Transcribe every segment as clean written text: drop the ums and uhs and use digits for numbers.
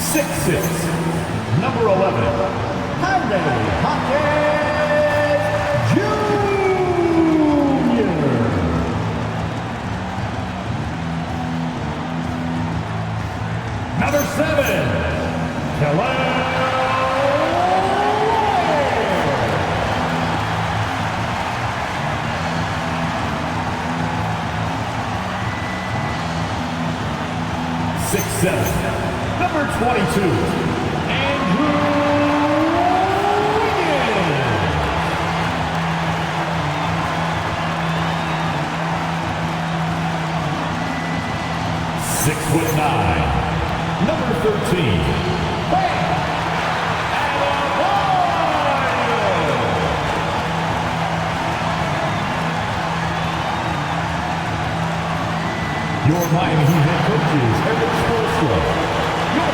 6'6", number 11, Hawkins Jr. Number 7, Kelly. 6'7", number 22, Andrew Wiggins. .6'9", number 13, Bam Adebayo. Your Miami Heat head coach is Eric Spoelstra. Your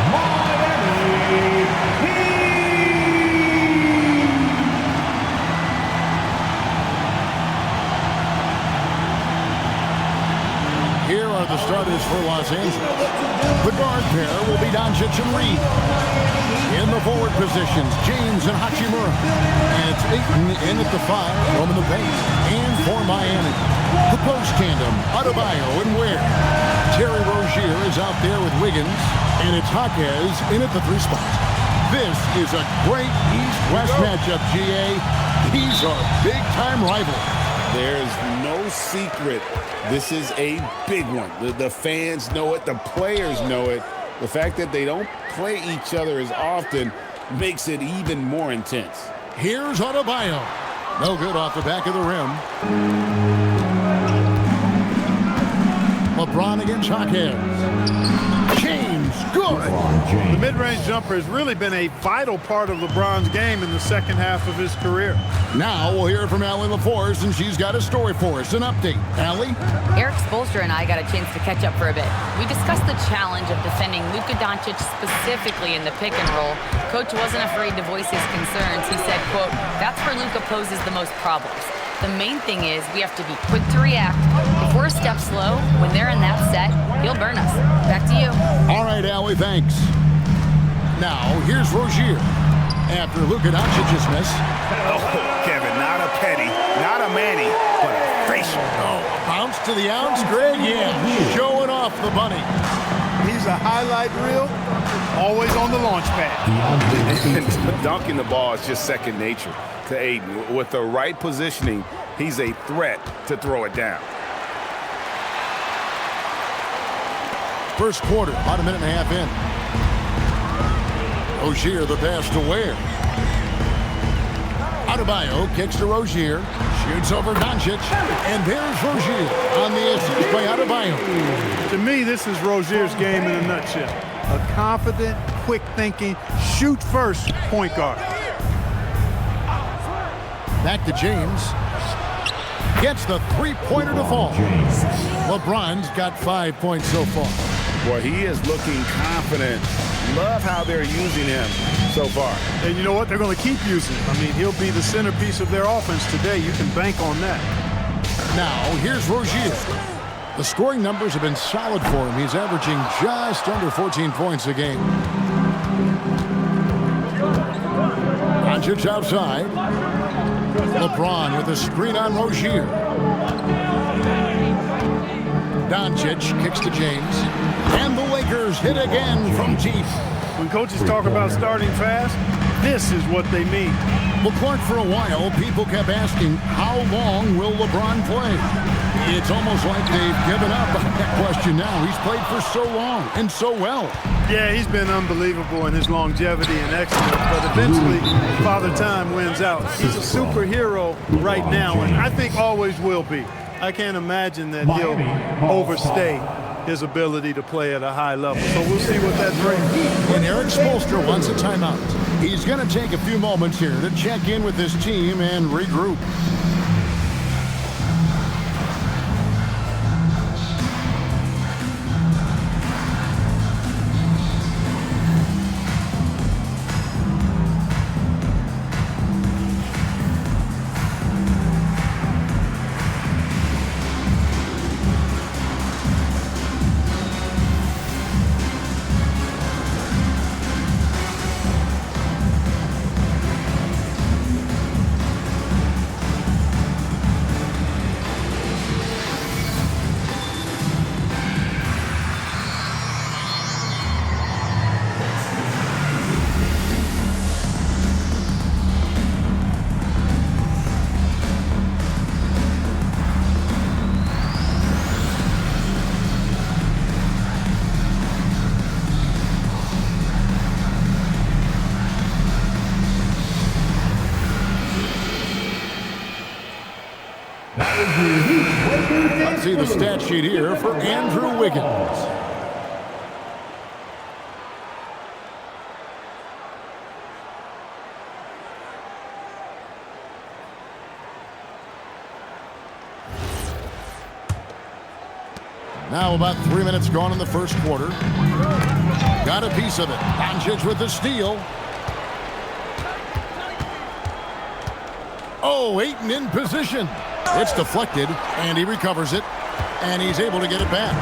Miami Heat. Here are the starters for Los Angeles. The guard pair will be Doncic and Reed. In the forward positions, James and Hachimura. And it's Ayton in at the 5, roaming the paint. And for Miami, the post tandem, Adebayo and Ware. Terry Rozier is out there with Wiggins. And it's Hawkins in at the 3 spot. This is a great East-West matchup, GA. These are big-time rivals. There's no secret. This is a big one. The fans know it. The players know it. The fact that they don't play each other as often makes it even more intense. Here's Adebayo. No good off the back of the rim. LeBron against Hawkins. James, good. The mid-range jumper has really been a vital part of LeBron's game in the second half of his career. Now we'll hear from Allie LaForce, and she's got a story for us. An update. Allie? Eric Spoelstra and I got a chance to catch up for a bit. We discussed the challenge of defending Luka Doncic specifically in the pick and roll. Coach wasn't afraid to voice his concerns. He said, quote, "That's where Luka poses the most problems. The main thing is we have to be quick to react. If we're a step slow, when they're in that set, he'll burn us." Back to you. All right, Allie, thanks. Now, here's Rozier. After Luka Doncic's miss. Oh, Kevin, not a petty, not a Manny, but a facial. Oh, bounce to the ounce, Greg? Yeah, showing off the bunny. He's a highlight reel, always on the launch pad. Dunking the ball is just second nature to Aiden. With the right positioning, he's a threat to throw it down. First quarter, about a minute and a half in. Rozier, the pass to Ware. Adebayo kicks to Rozier. Shoots over Doncic. And there's Rozier on the assist by Adebayo. To me, this is Rozier's game in a nutshell. A confident, quick-thinking, shoot-first point guard. Back to James. Gets the three-pointer to fall. LeBron's got 5 points so far. Well, he is looking confident. Love how they're using him so far. And you know what? They're going to keep using him. I mean, he'll be the centerpiece of their offense today. You can bank on that. Now, here's Rozier. The scoring numbers have been solid for him. He's averaging just under 14 points a game. Doncic outside. LeBron with a screen on Rozier. Doncic kicks to James. And the Lakers hit again from deep. When coaches talk about starting fast, this is what they mean. Well, Clark, for a while, people kept asking, how long will LeBron play? It's almost like they've given up on that question now. He's played for so long and so well. Yeah, he's been unbelievable in his longevity and excellence, but eventually, Father Time wins out. He's a superhero right now, and I think always will be. I can't imagine that he'll overstay his ability to play at a high level. So we'll see what that brings. And Eric Spoelstra wants a timeout. He's going to take a few moments here to check in with his team and regroup. see the stat sheet here for Andrew Wiggins. Now about 3 minutes gone in the first quarter. Got a piece of it. Doncic with the steal. Oh, Ayton in position. It's deflected, and he recovers it, and he's able to get it back.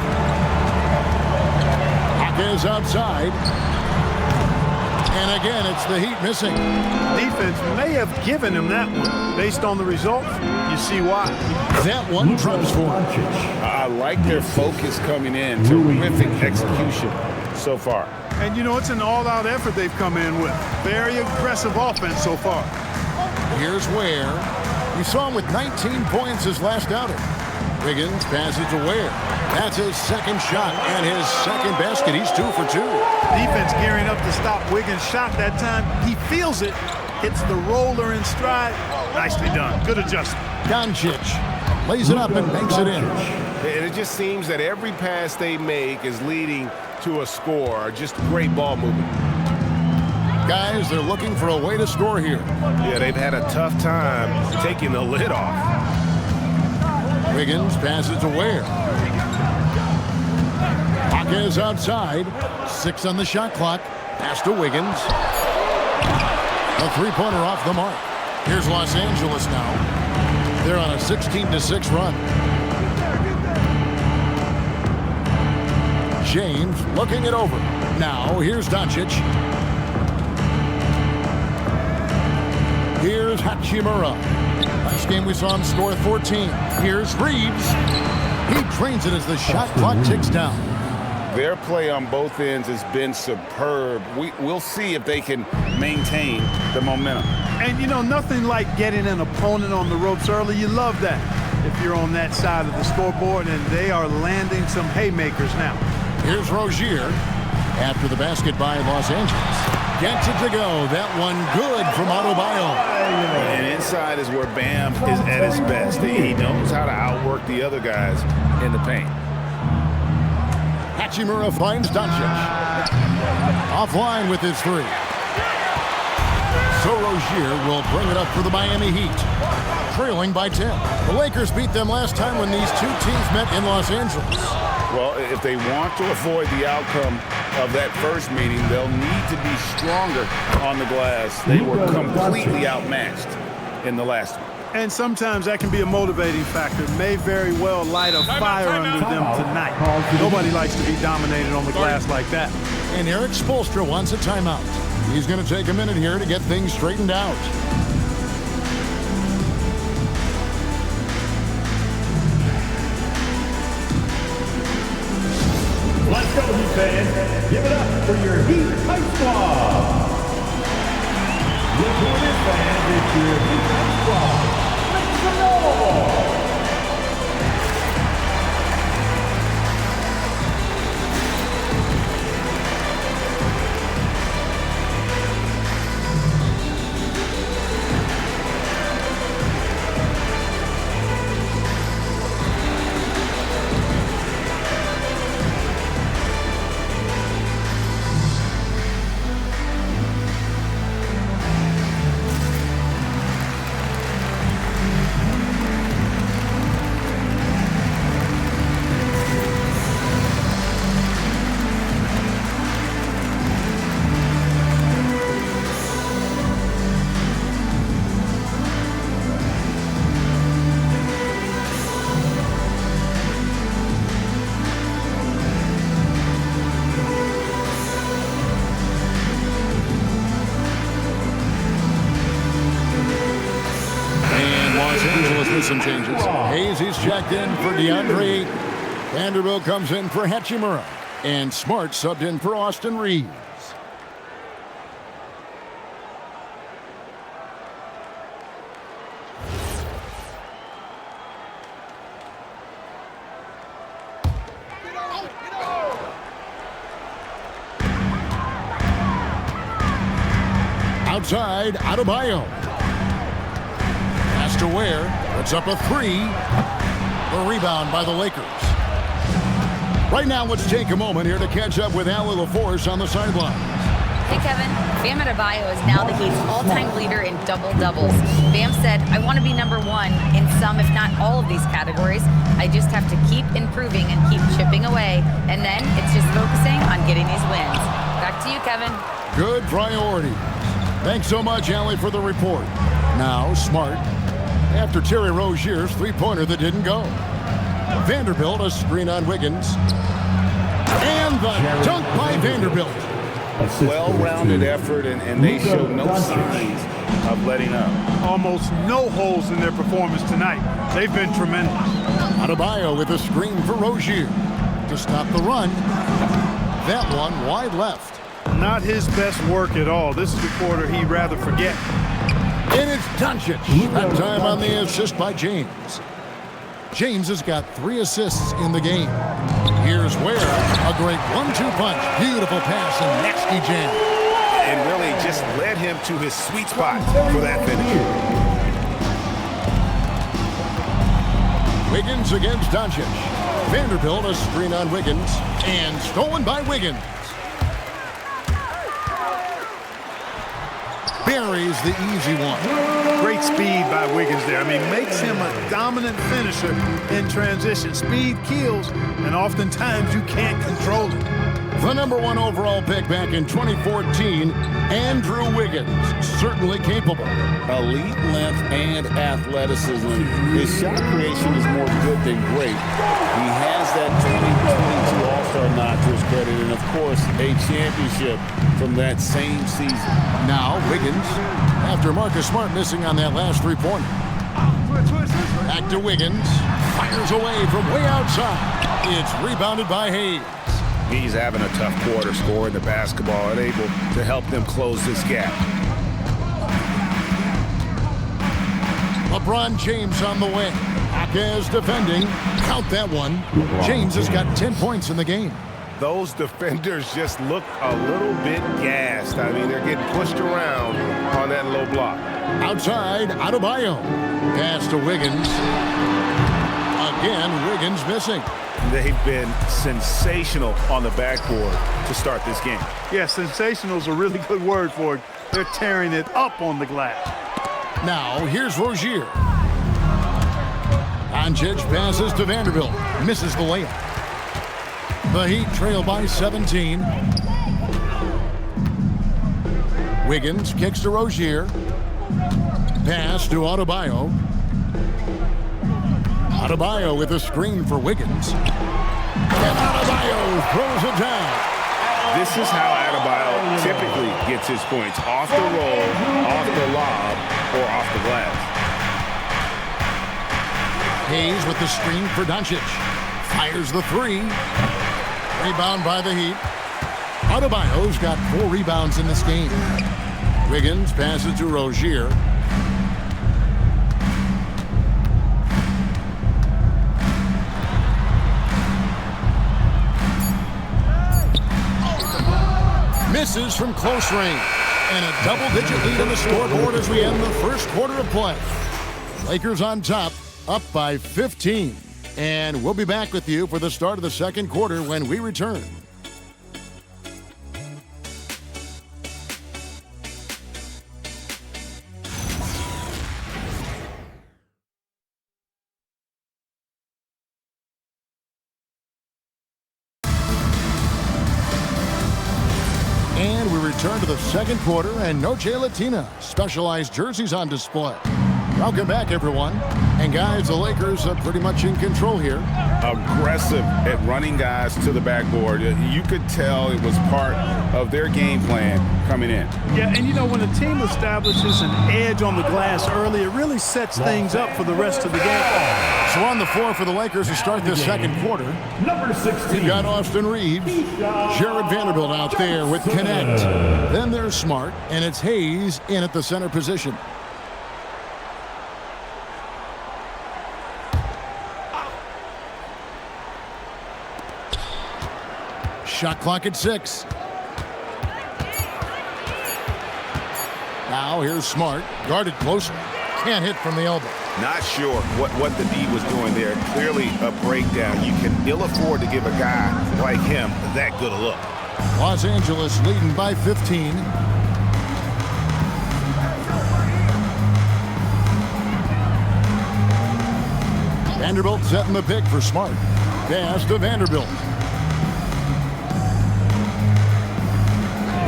Hawkins outside. And again, it's the Heat missing. Defense may have given him that one. Based on the results, you see why. That one drops for him. I like their focus coming in. Terrific execution so far. And, you know, it's an all-out effort they've come in with. Very aggressive offense so far. Here's Ware. We saw him with 19 points his last outing. Wiggins passes to Ware. That's his second shot and his second basket. He's 2 for 2. Defense gearing up to stop Wiggins' shot that time. He feels it. Hits the roller in stride. Nicely done. Good adjustment. Doncic lays it up and makes it in. And it just seems that every pass they make is leading to a score. Just great ball movement. Guys, they're looking for a way to score here. Yeah, they've had a tough time taking the lid off. Wiggins passes to Ware. Hawkins outside. 6 on the shot clock. Pass to Wiggins. A three-pointer off the mark. Here's Los Angeles now. They're on a 16-6 run. James looking it over. Now here's Doncic. Here's Hachimura. Last game we saw him score 14. Here's Reeves. He drains it as the shot clock ticks down. Their play on both ends has been superb. We'll see if they can maintain the momentum. And, you know, nothing like getting an opponent on the ropes early. You love that if you're on that side of the scoreboard, and they are landing some haymakers now. Here's Rozier after the basket by Los Angeles. Gets it to go. That one good from Adebayo. And inside is where Bam is at his best. He knows how to outwork the other guys in the paint. Hachimura finds Doncic. Offline with his 3. So Rozier will bring it up for the Miami Heat. Trailing by 10. The Lakers beat them last time when these two teams met in Los Angeles. Well, if they want to avoid the outcome of that first meeting, they'll need to be stronger on the glass. They were completely outmatched in the last one. And sometimes that can be a motivating factor. May very well light a fire under them tonight. Nobody likes to be dominated on the glass like that. And Eric Spoelstra wants a timeout. He's going to take a minute here to get things straightened out. Let's go, Heat fans. Give it up for your Heat Hype Squad. Look who it is, fans. It's your Heat Hype Squad. Make some noise. Some changes. Hayes is checked in for DeAndre. Vanderbilt comes in for Hachimura. And Smart subbed in for Austin Reeves. Outside, Adebayo. To Ware, puts up a 3. The rebound by the Lakers. Right now, let's take a moment here to catch up with Allie LaForce on the sideline. Hey, Kevin. Bam Adebayo is now the Heat's all-time leader in double-doubles. Bam said, I want to be number one in some, if not all of these categories. I just have to keep improving and keep chipping away. And then it's just focusing on getting these wins. Back to you, Kevin. Good priority. Thanks so much, Allie, for the report. Now, Smart. After Terry Rozier's three-pointer that didn't go. Vanderbilt, a screen on Wiggins. And the dunk by Vanderbilt. Well-rounded effort, and they show no signs of letting up. Almost no holes in their performance tonight. They've been tremendous. Adebayo with a screen for Rozier to stop the run. That one wide left. Not his best work at all. This is the quarter he'd rather forget. And it's Doncic. That time on the assist by James. James has got 3 assists in the game. Here's Ware, a great 1-2 punch. Beautiful pass and nasty jam. And really just led him to his sweet spot for that finish. Wiggins against Doncic. Vanderbilt, a screen on Wiggins. And stolen by Wiggins. Buries the easy one. Great speed by Wiggins there. I mean, makes him a dominant finisher in transition. Speed kills, and oftentimes you can't control it. The #1 overall pick back in 2014, Andrew Wiggins, certainly capable. Elite length and athleticism. His shot creation is more good than great. He has that 2022 All-Star nod to his credit, and of course, a championship from that same season. Now Wiggins, after Marcus Smart missing on that last three-pointer. Back to Wiggins, fires away from way outside. It's rebounded by Hayes. He's having a tough quarter scoring the basketball and able to help them close this gap. LeBron James on the way. Akez defending. Count that one. James has got 10 points in the game. Those defenders just look a little bit gassed. I mean, they're getting pushed around on that low block. Outside, Adebayo. Pass to Wiggins. Again, Wiggins missing. They've been sensational on the backboard to start this game. Yeah, sensational is a really good word for it. They're tearing it up on the glass. Now, here's Rozier. Doncic passes to Vanderbilt. Misses the layup. The Heat trail by 17. Wiggins kicks to Rozier. Pass to Adebayo. Adebayo with a screen for Wiggins. And Adebayo throws it down. This is how Adebayo typically gets his points. Off the roll, off the lob, or off the glass. Hayes with the screen for Doncic. Fires the three. Rebound by the Heat. Adebayo's got 4 rebounds in this game. Wiggins passes to Rozier. Misses from close range. And a double-digit lead on the scoreboard as we end the first quarter of play. Lakers on top, up by 15. And we'll be back with you for the start of the second quarter when we return. And we return to the second quarter, and Noche Latina specialized jerseys on display. Welcome back, everyone. And guys, the Lakers are pretty much in control here. Aggressive at running guys to the backboard. You could tell it was part of their game plan coming in. Yeah, and you know, when a team establishes an edge on the glass early, it really sets things up for the rest of the game. So on the floor for the Lakers to start this second quarter. Number 16. You've got Austin Reeves, Jared Vanderbilt out there with Connect. Then there's Smart, and it's Hayes in at the center position. Shot clock at 6. Now here's Smart, guarded closely. Can't hit from the elbow. Not sure what the D was doing there. Clearly a breakdown. You can ill afford to give a guy like him that good a look. Los Angeles leading by 15. Vanderbilt setting the pick for Smart. Pass to Vanderbilt.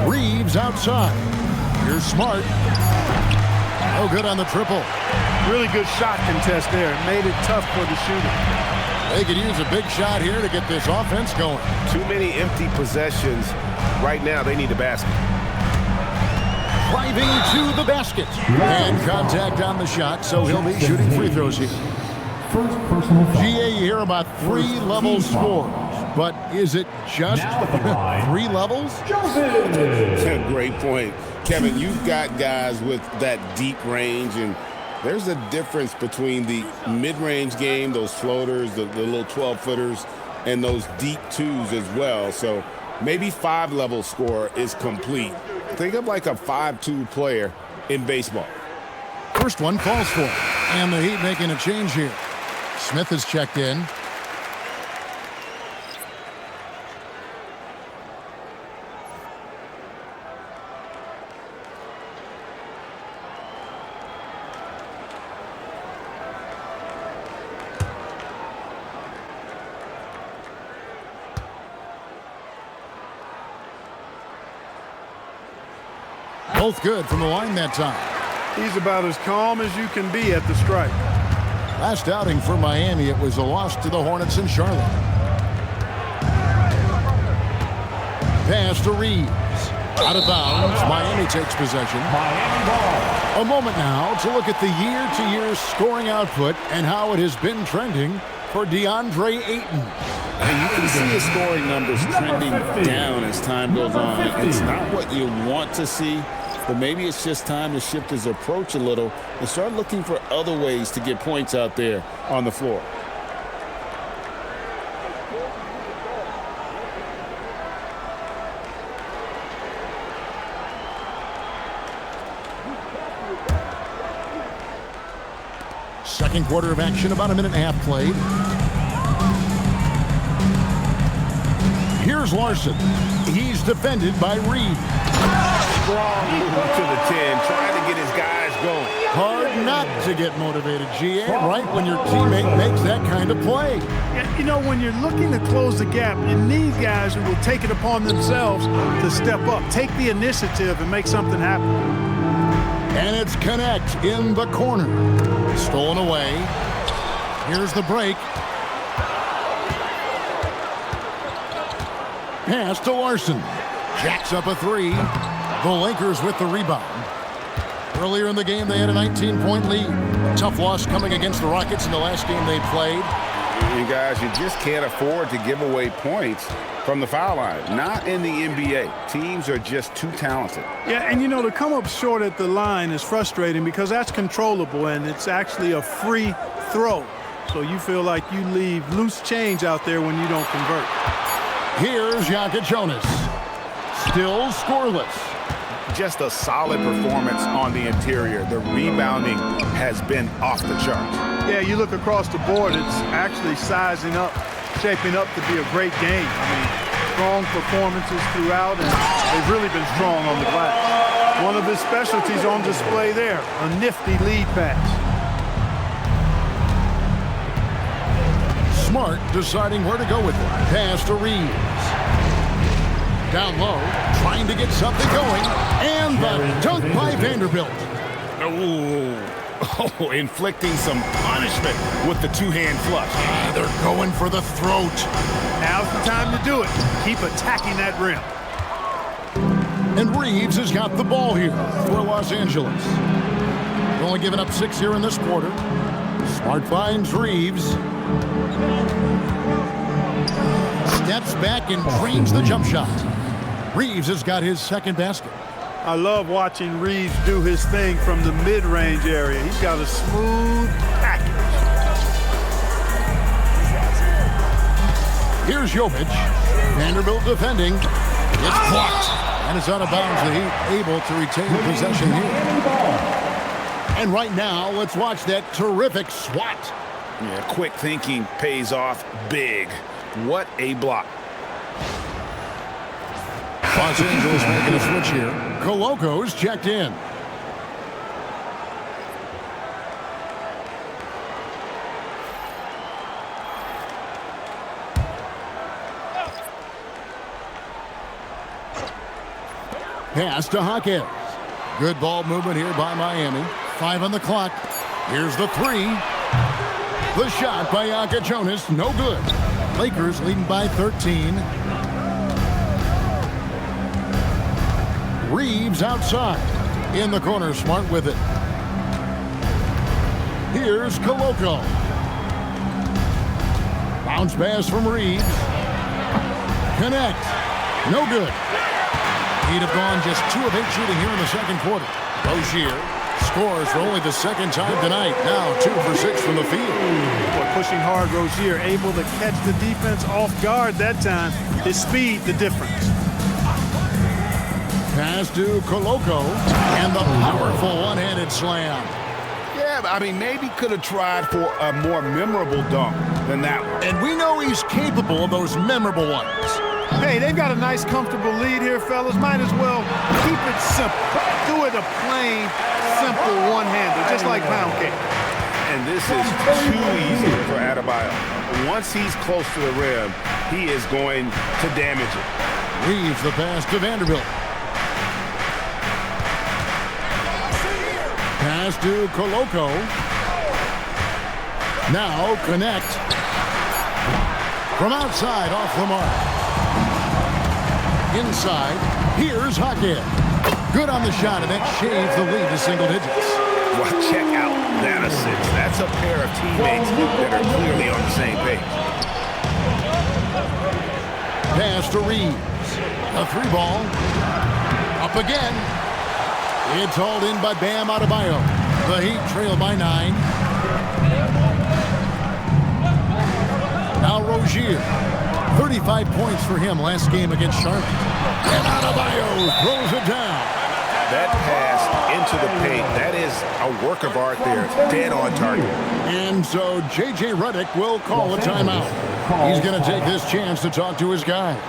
Reeves outside. Here's Smart. No good on the triple. Really good shot contest there. It made it tough for the shooter. They could use a big shot here to get this offense going. Too many empty possessions. Right now, they need a basket. Driving to the basket. And contact on the shot, so he'll be shooting free throws here. First personal foul. GA, you hear about 3 level scores. But is it just 3 levels? Great point. Kevin, you've got guys with that deep range, and there's a difference between the mid-range game, those floaters, the little 12-footers, and those deep twos as well. So maybe 5-level score is complete. Think of like a 5-2 player in baseball. First one falls for it. And the Heat making a change here. Smith has checked in. Both good from the line that time. He's about as calm as you can be at the strike. Last outing for Miami, it was a loss to the Hornets in Charlotte. Pass to Reeves. Out of bounds. Miami takes possession. Miami ball. A moment now to look at the year-to-year scoring output and how it has been trending for DeAndre Ayton. And you can see his scoring numbers trending down as time goes on. It's not what you want to see, but maybe it's just time to shift his approach a little and start looking for other ways to get points out there on the floor. Second quarter of action, about a minute and a half played. Here's Larson. He's defended by Reed. Strong move to the 10, trying to get his guys going. Hard not to get motivated, GA, right when your teammate makes that kind of play. Yeah, you know, when you're looking to close the gap, you need guys who will take it upon themselves to step up, take the initiative, and make something happen. And it's Connect in the corner. Stolen away. Here's the break. Pass to Larson. Jacks up a 3. The Lakers with the rebound. Earlier in the game, they had a 19-point lead. A tough loss coming against the Rockets in the last game they played. You guys, you just can't afford to give away points from the foul line. Not in the NBA. Teams are just too talented. Yeah, and you know, to come up short at the line is frustrating because that's controllable and it's actually a free throw. So you feel like you leave loose change out there when you don't convert. Here's Jonas. Still scoreless. Just a solid performance on the interior. The rebounding has been off the charts. Yeah, you look across the board, it's actually sizing up, shaping up to be a great game. I mean, strong performances throughout, and they've really been strong on the glass. One of his specialties on display there, a nifty lead pass. Smart deciding where to go with it. Pass to Reeves. Down low, trying to get something going. And the dunk by Vanderbilt. Oh, inflicting some punishment with the two-hand flush. They're going for the throat. Now's the time to do it. Keep attacking that rim. And Reeves has got the ball here for Los Angeles. Only giving up 6 here in this quarter. Smart finds Reeves. Steps back and drains the jump shot. Reeves has got his second basket. I love watching Reeves do his thing from the mid-range area. He's got a smooth package. Here's Jovic. Vanderbilt defending. It's blocked. And it's out of bounds. The Heat able to retain possession here. And right now, let's watch that terrific swat. Yeah, quick thinking pays off big. What a block. Los Angeles making a switch here. Coloco's checked in. Pass to Hawkins. Good ball movement here by Miami. 5 on the clock. Here's the 3. The shot by Yaka Jonas, no good. Lakers leading by 13. Reeves outside. In the corner, Smart with it. Here's Coloco. Bounce pass from Reeves. Connect. No good. He'd have gone just 2 of 8 shooting here in the second quarter. Rozier scores for only the second time tonight. Now 2 for 6 from the field. Boy, pushing hard, Rozier able to catch the defense off guard that time. His speed, the difference. Pass to Coloco. And the powerful one-handed slam. Yeah, I mean, maybe could have tried for a more memorable dunk than that one. And we know he's capable of those memorable ones. Hey, they've got a nice, comfortable lead here, fellas. Might as well keep it simple. Do it a plain, simple one-hander, just like pound cake. And this is too easy for Adebayo. Once he's close to the rim, he is going to damage it. Reeves the pass to Vanderbilt. Pass to Coloco. Now connect. From outside, off the mark. Inside, here's Hawkins. Good on the shot, and that shaves the lead to single digits. Well, check out that assist. That's a pair of teammates that are clearly on the same page. Pass to Reeves. A 3 ball. Up again. It's hauled in by Bam Adebayo. The Heat trail by 9. Now Rozier. 35 points for him last game against Charlotte. And Adebayo throws it down. That pass into the paint, that is a work of art there, dead on target. And so J.J. Redick will call a timeout. He's going to take this chance to talk to his guys.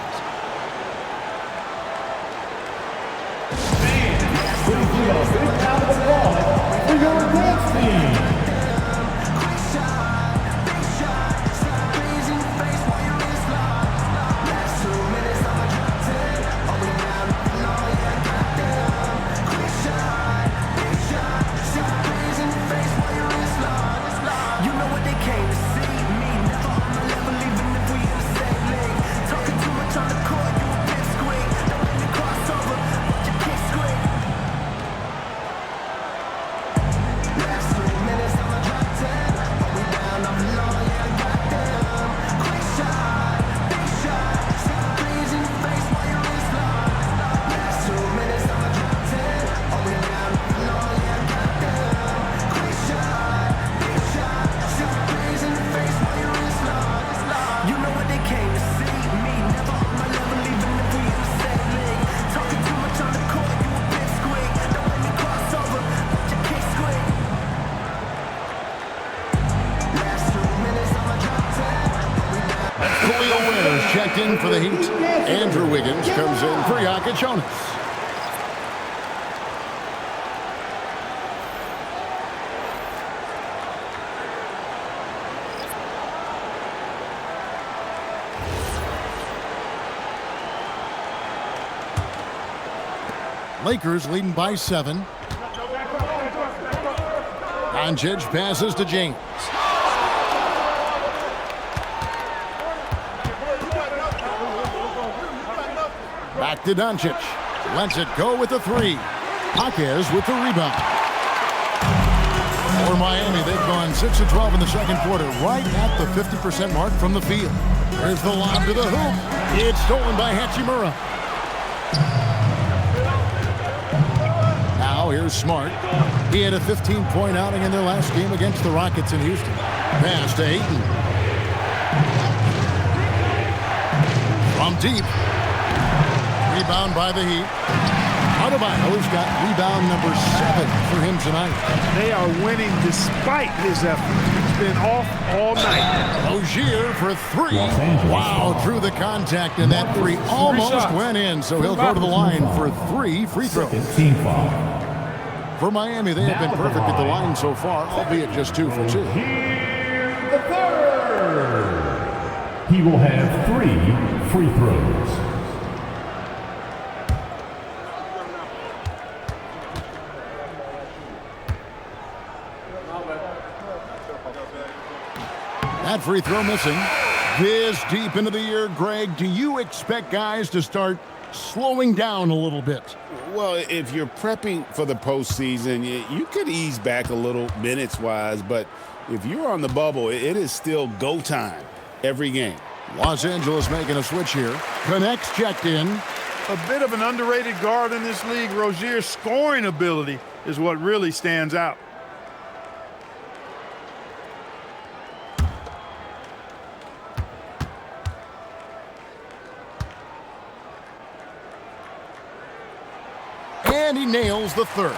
Checked in for the Heat. Andrew Wiggins comes in for Yaka Jonas. Lakers leading by 7. Doncic passes to James. Back to Doncic. Lets it go with the 3. Hawkins with the rebound. For Miami, they've gone 6 of 12 in the second quarter, right at the 50% mark from the field. There's the lob to the hoop. It's stolen by Hachimura. Now here's Smart. He had a 15-point outing in their last game against the Rockets in Houston. Pass to Ayton. From deep. Rebound by the Heat. Adebayo's got rebound number 7 for him tonight. They are winning despite his effort. He's been off all night. Rozier for 3. Wow, through the contact, and that 3 almost went in, so he'll go to the line for 3 free throws. Team foul. For Miami, they have been perfect at the line so far, albeit just 2 for 2. Here, the third. He will have 3 free throws. That free throw missing. This deep into the year, Greg, do you expect guys to start slowing down a little bit? Well, if you're prepping for the postseason, you could ease back a little minutes-wise, but if you're on the bubble, it is still go time every game. Los Angeles making a switch here. Connects checked in. A bit of an underrated guard in this league. Rozier's scoring ability is what really stands out. And he nails the third.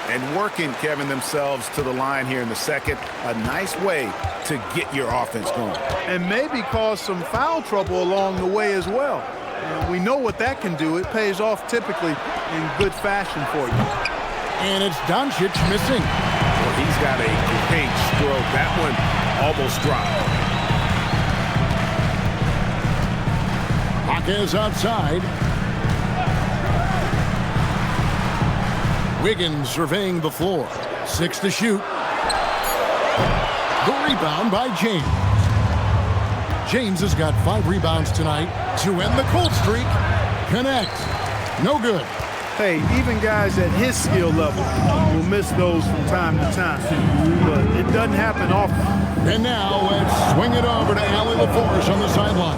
And working, Kevin, themselves to the line here in the second. A nice way to get your offense going. And maybe cause some foul trouble along the way as well. And we know what that can do. It pays off typically in good fashion for you. And it's Doncic missing. Well, he's got a great stroke. That one almost dropped. Hawkins outside. Wiggins surveying the floor. 6 to shoot. The rebound by James. James has got 5 rebounds tonight to end the cold streak. Connect. No good. Hey, even guys at his skill level will miss those from time to time. But it doesn't happen often. And now let's swing it over to Allie LaForce on the sideline.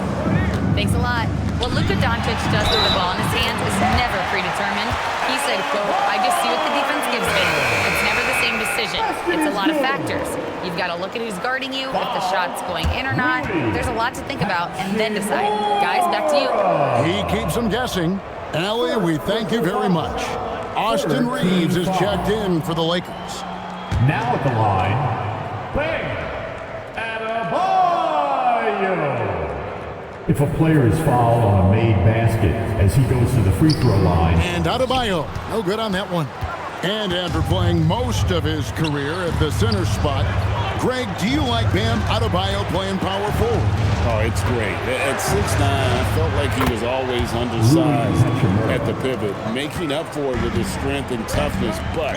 Thanks a lot. What Luka Doncic does with the ball in his hands is never predetermined. He said, quote, I just see what the defense gives me. It's never the same decision. It's a lot of factors. You've got to look at who's guarding you, if the shot's going in or not. There's a lot to think about and then decide. Guys, back to you. He keeps them guessing. Allie, we thank you very much. Austin Reeves is checked in for the Lakers. Now at the line, Bam Adebayo. If a player is fouled on a made basket as he goes to the free throw line. And Adebayo, no good on that one. And after playing most of his career at the center spot, Greg, do you like Bam Adebayo playing power forward? Oh, it's great. At 6'9", I felt like he was always undersized at the pivot, making up for it with his strength and toughness, but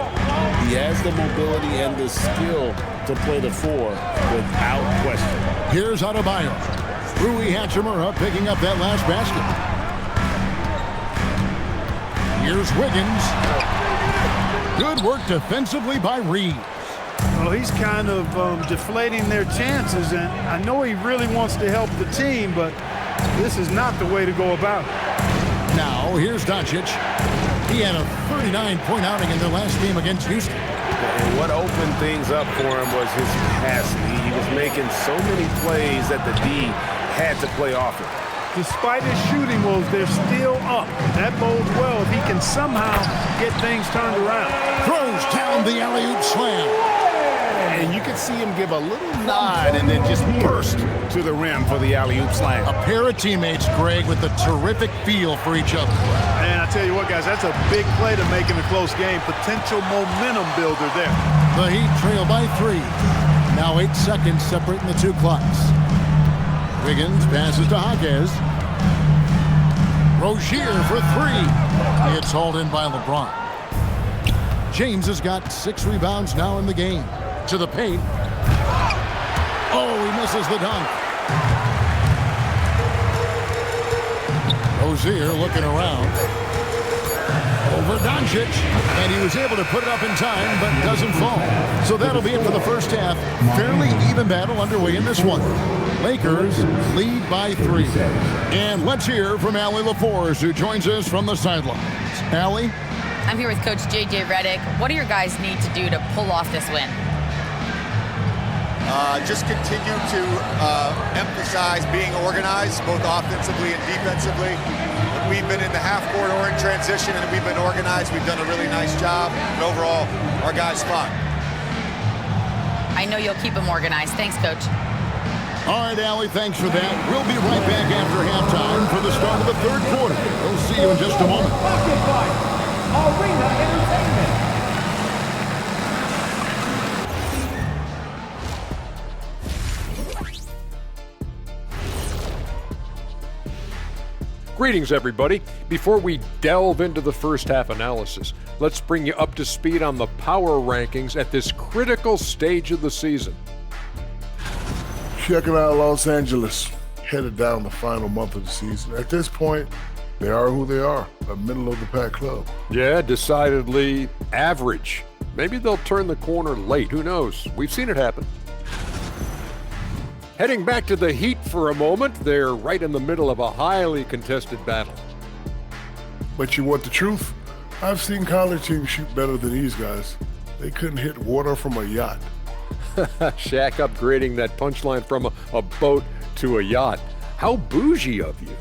he has the mobility and the skill to play the 4 without question. Here's Adebayo. Rui Hachimura picking up that last basket. Here's Wiggins. Good work defensively by Reeves. Well, he's kind of deflating their chances, and I know he really wants to help the team, but this is not the way to go about it. Now, here's Doncic. He had a 39-point outing in their last game against Houston. And what opened things up for him was his passing. He was making so many plays that the D had to play off it. Despite his shooting woes, they're still up. That bodes well if he can somehow get things turned around. Throws down the alley-oop slam. And you can see him give a little nod and then just burst to the rim for the alley-oop slam. A pair of teammates, Greg, with a terrific feel for each other. And I tell you what, guys, that's a big play to make in a close game. Potential momentum builder there. The Heat trail by 3. Now 8 seconds separating the two clocks. Wiggins passes to Hawkins. Rozier for 3. It's hauled in by LeBron. James has got 6 rebounds now in the game. To the paint. Oh, he misses the dunk. Rozier looking around. Over Doncic. And he was able to put it up in time, but doesn't fall. So that'll be it for the first half. Fairly even battle underway in this one. Lakers lead by 3. And let's hear from Allie LaForce, who joins us from the sidelines. Allie? I'm here with Coach J.J. Redick. What do your guys need to do to pull off this win? Just continue to emphasize being organized, both offensively and defensively. we've been in the half-court or in transition, and we've been organized. We've done a really nice job. And overall, our guys fine. I know you'll keep them organized. Thanks, Coach. All right, Allie, thanks for that. We'll be right back after halftime for the start of the third quarter. We'll see you in just a moment. Arena Entertainment. Greetings, everybody. Before we delve into the first half analysis, let's bring you up to speed on the power rankings at this critical stage of the season. Checking out Los Angeles, headed down the final month of the season. At this point, they are who they are, a middle-of-the-pack club. Yeah, decidedly average. Maybe they'll turn the corner late. Who knows? We've seen it happen. Heading back to the Heat for a moment, they're right in the middle of a highly contested battle. But you want the truth? I've seen college teams shoot better than these guys. They couldn't hit water from a yacht. Shaq upgrading that punchline from a boat to a yacht. How bougie of you.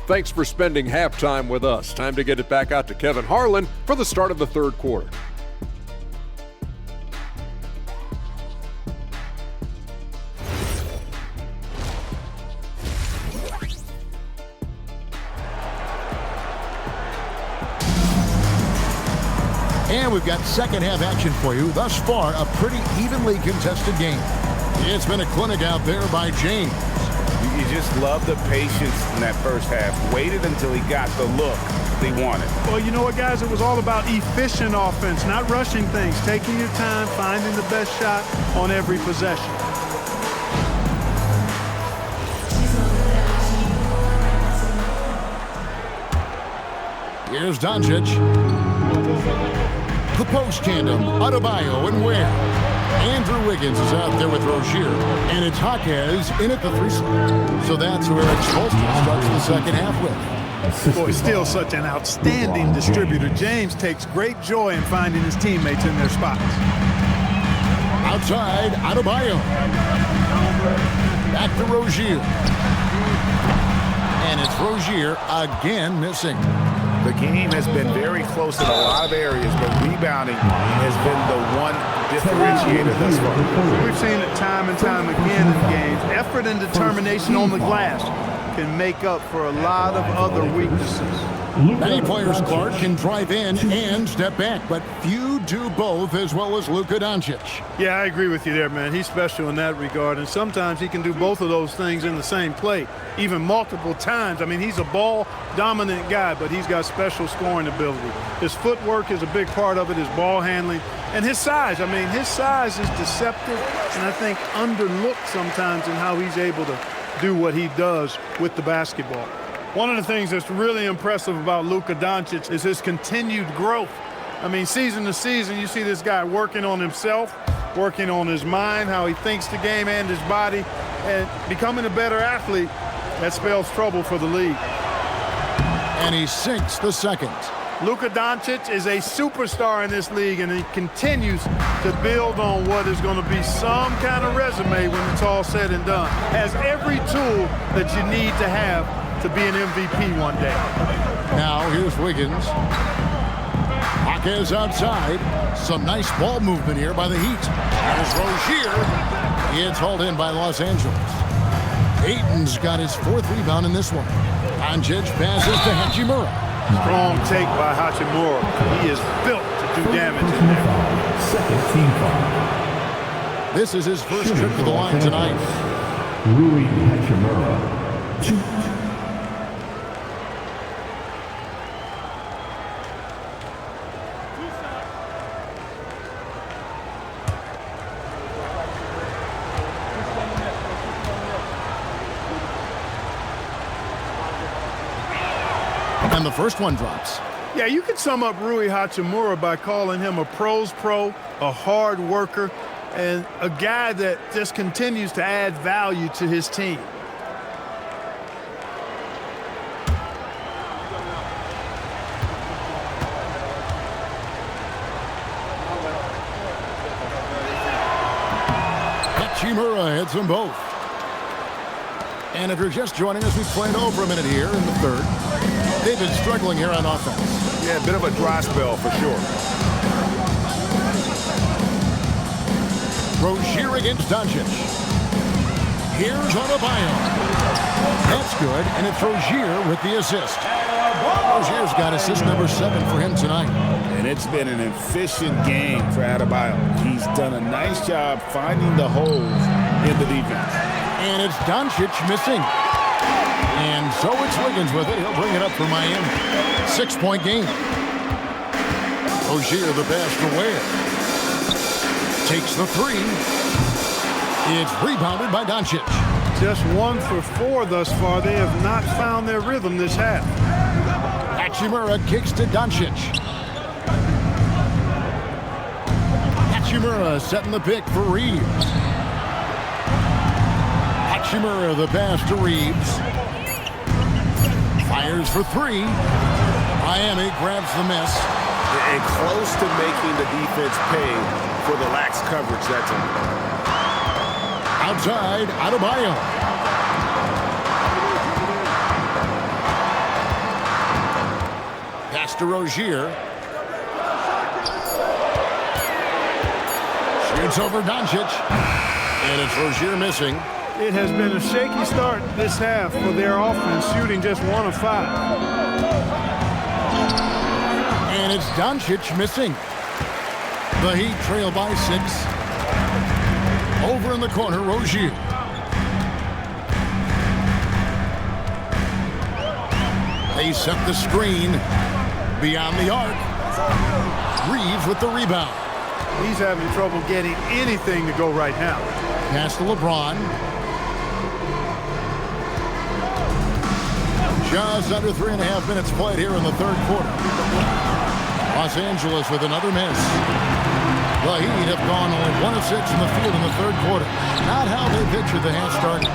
Thanks for spending halftime with us. Time to get it back out to Kevin Harlan for the start of the third quarter. And we've got second half action for you. Thus far, a pretty evenly contested game. It's been a clinic out there by James. You just love the patience in that first half. Waited until he got the look they wanted. Well, you know what, guys? It was all about efficient offense, not rushing things, taking your time, finding the best shot on every possession. Here's Doncic. The post tandem, Adebayo and Ware. Andrew Wiggins is out there with Rozier, and it's Jaquez in at the 3 slot. So that's where Expulsion starts the second half with. Boy, still such an outstanding distributor. James takes great joy in finding his teammates in their spots. Outside, Adebayo. Back to Rozier. And it's Rozier again missing. The game has been very close in a lot of areas, but rebounding has been the one differentiator thus far. We've seen it time and time again in games. Effort and determination on the glass can make up for a lot of other weaknesses. Many players, Clark, can drive in and step back, but few do both as well as Luka Doncic. Yeah, I agree with you there, man. He's special in that regard, and sometimes he can do both of those things in the same play, even multiple times. I mean, he's a ball-dominant guy, but he's got special scoring ability. His footwork is a big part of it, his ball handling, and his size. I mean, his size is deceptive, and I think underlooked sometimes in how he's able to do what he does with the basketball. One of the things that's really impressive about Luka Doncic is his continued growth. I mean, season to season, you see this guy working on himself, working on his mind, how he thinks the game and his body, and becoming a better athlete. That spells trouble for the league. And he sinks the second. Luka Doncic is a superstar in this league, and he continues to build on what is going to be some kind of resume when it's all said and done. Has every tool that you need to have to be an MVP one day. Now here's Wiggins. Jaquez outside. Some nice ball movement here by the Heat. Here's Rozier. It's hauled in by Los Angeles. Ayton's got his fourth rebound in this one. Doncic passes to Hachimura. Strong take by Hachimura. He is built to do damage in there. Second team foul. This is his first trip to the line tonight. Rui Hachimura. 2. And the first one drops. Yeah, you could sum up Rui Hachimura by calling him a pro's pro, a hard worker, and a guy that just continues to add value to his team. Hachimura hits them both. And if you're just joining us, we've played over a minute here in the third. They've been struggling here on offense. Yeah, a bit of a dry spell for sure. Rozier against Doncic. Here's Adebayo. That's good, and it's Rozier with the assist. Rozier's got assist number 7 for him tonight. And it's been an efficient game for Adebayo. He's done a nice job finding the holes in the defense. And it's Doncic missing. And so it's Wiggins with it. He'll bring it up for Miami. 6-point game. Rozier the pass to Ware. Takes the 3. It's rebounded by Doncic. Just 1 for 4 thus far. They have not found their rhythm this half. Hachimura kicks to Doncic. Hachimura setting the pick for Reeves. Hachimura the pass to Reeves. Fires for 3. Miami grabs the miss. And close to making the defense pay for the lax coverage that time. Outside, Adebayo. Pass to Rozier. Shoots over Doncic. And it's Rozier missing. It has been a shaky start this half for their offense, shooting just 1 of 5. And it's Doncic missing. The Heat trail by 6. Over in the corner, Rozier. They set the screen beyond the arc. Reeves with the rebound. He's having trouble getting anything to go right now. Pass to LeBron. Just under 3.5 minutes played here in the third quarter. Los Angeles with another miss. The Heat have gone only 1 of 6 in the field in the third quarter. Not how they pictured the half starting.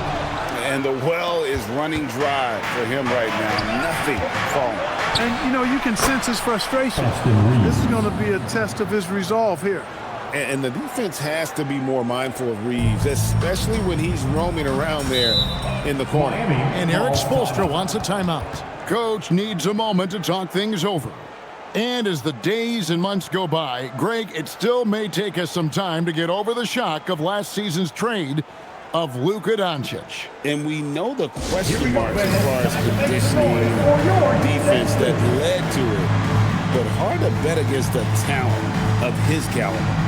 And the well is running dry for him right now. Nothing falling. And, you know, you can sense his frustration. This is going to be a test of his resolve here. And the defense has to be more mindful of Reeves, especially when he's roaming around there in the corner. And Eric Spoelstra wants a timeout. Coach needs a moment to talk things over. And as the days and months go by, Greg, it still may take us some time to get over the shock of last season's trade of Luka Doncic. And we know the question marks as far as conditioning defense that led to it. But hard to bet against the talent of his caliber.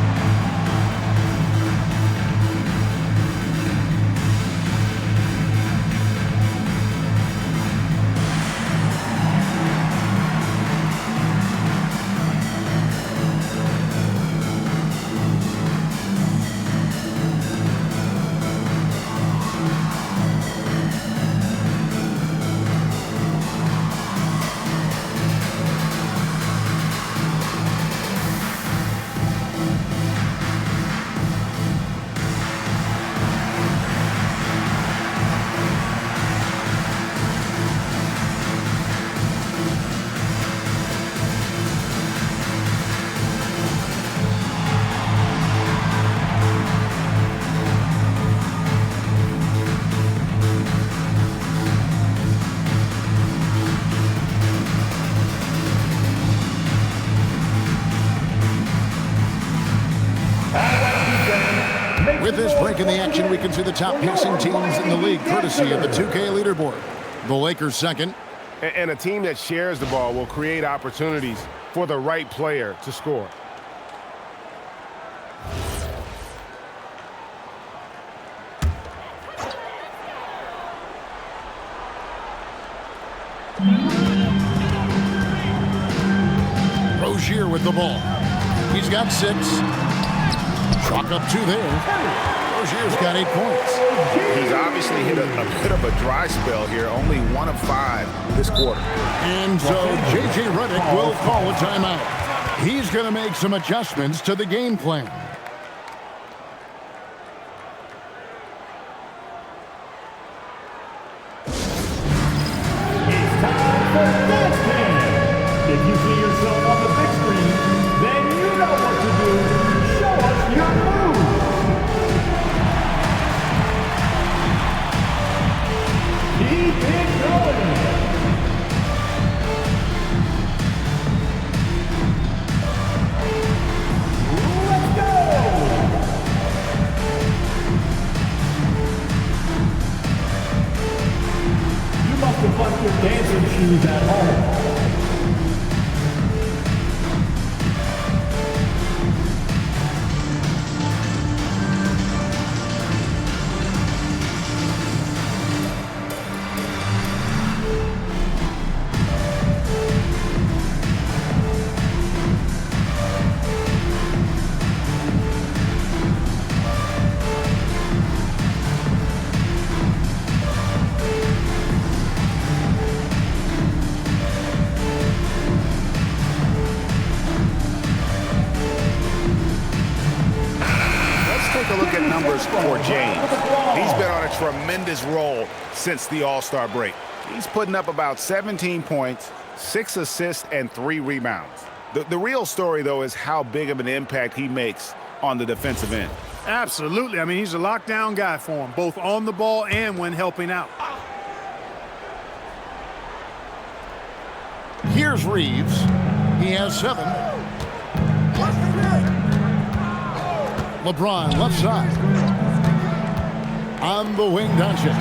With this break in the action, we can see the top passing teams in the league, courtesy of the 2K leaderboard. The Lakers second. And a team that shares the ball will create opportunities for the right player to score. Rozier with the ball. He's got 6. Chalk up 2 there. Rozier's got 8 points. He's obviously hit a bit of a dry spell here. Only 1 of 5 this quarter. And so J.J. Redick will call a timeout. He's going to make some adjustments to the game plan. It's time for Dance Cam. If you see yourself on the big screen, then you know what to do. Show us your moves. Must have left your dancing shoes at home. For James. He's been on a tremendous roll since the All-Star break. He's putting up about 17 points, 6 assists, and 3 rebounds. The real story, though, is how big of an impact he makes on the defensive end. Absolutely. I mean, he's a lockdown guy for him, both on the ball and when helping out. Here's Reeves. He has 7. LeBron, left side. On the wing, Doncic.